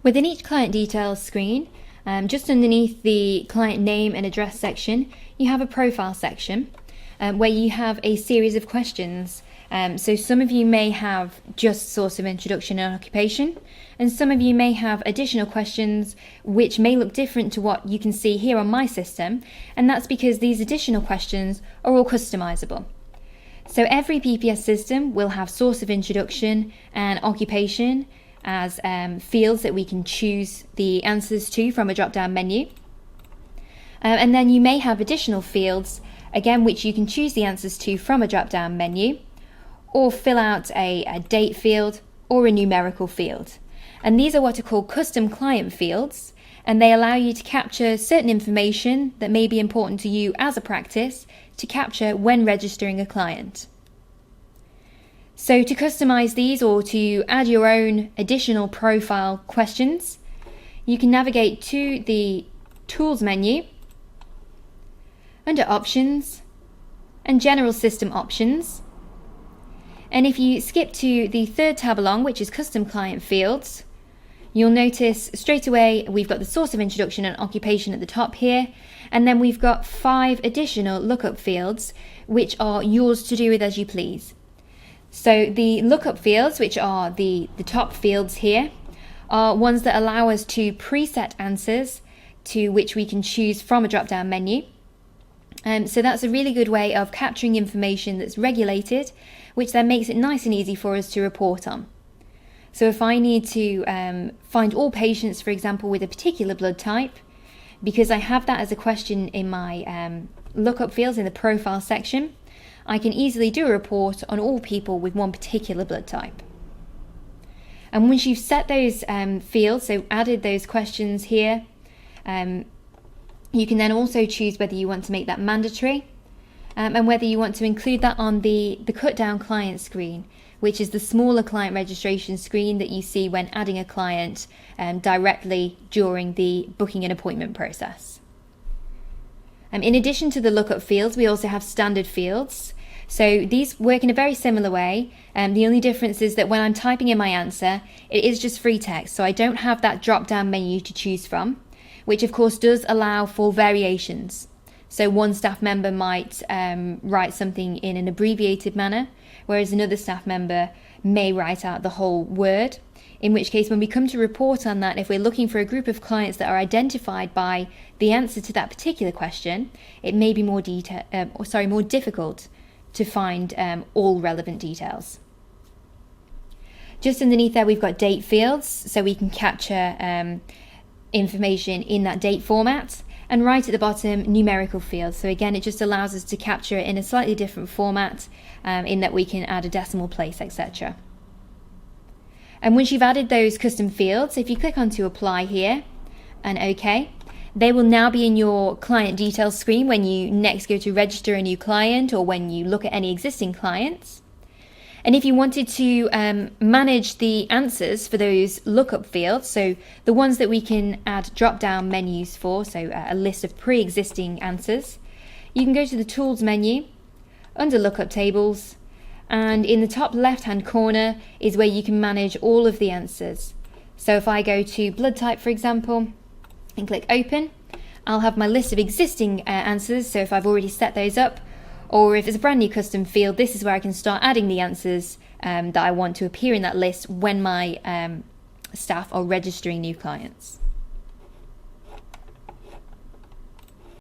Within each client details screen, just underneath the client name and address section, you have a profile section where you have a series of questions. So some of you may have just source of introduction and occupation, and some of you may have additional questions which may look different to what you can see here on my system, and that's because these additional questions are all customizable. So every PPS system will have source of introduction and occupation as fields that we can choose the answers to from a drop-down menu. And then you may have additional fields, again, which you can choose the answers to from a drop-down menu, or fill out a date field or a numerical field. And these are what are called custom client fields, and they allow you to capture certain information that may be important to you as a practice to capture when registering a client. So to customize these or to add your own additional profile questions, you can navigate to the Tools menu under Options and General System Options. And if you skip to the third tab along, which is Custom Client Fields, you'll notice straight away we've got the source of introduction and occupation at the top here, and then we've got 5 additional lookup fields which are yours to do with as you please. So the lookup fields, which are the top fields here, are ones that allow us to preset answers to which we can choose from a drop-down menu. So that's a really good way of capturing information that's regulated, which then makes it nice and easy for us to report on. So if I need to find all patients, for example, with a particular blood type, because I have that as a question in my lookup fields in the profile section, I can easily do a report on all people with one particular blood type. And once you've set those fields, so added those questions here, you can then also choose whether you want to make that mandatory and whether you want to include that on the cut down client screen, which is the smaller client registration screen that you see when adding a client directly during the booking and appointment process. In addition to the lookup fields, we also have standard fields. So these work in a very similar way. The only difference is that when I'm typing in my answer, it is just free text. So I don't have that drop-down menu to choose from, which of course does allow for variations. So one staff member might write something in an abbreviated manner, whereas another staff member may write out the whole word. In which case, when we come to report on that, if we're looking for a group of clients that are identified by the answer to that particular question, it may be more difficult to find all relevant details. Just underneath there, we've got date fields, so we can capture information in that date format. And right at the bottom, numerical fields. So again, it just allows us to capture it in a slightly different format, in that we can add a decimal place, etc. And once you've added those custom fields, if you click onto Apply here and OK, they will now be in your client details screen when you next go to register a new client or when you look at any existing clients. And if you wanted to manage the answers for those lookup fields, so the ones that we can add drop-down menus for, so a list of pre-existing answers, you can go to the Tools menu, under Lookup Tables, and in the top left-hand corner is where you can manage all of the answers. So if I go to blood type, for example, and click Open, I'll have my list of existing answers, so if I've already set those up, or if it's a brand new custom field, this is where I can start adding the answers that I want to appear in that list when my staff are registering new clients.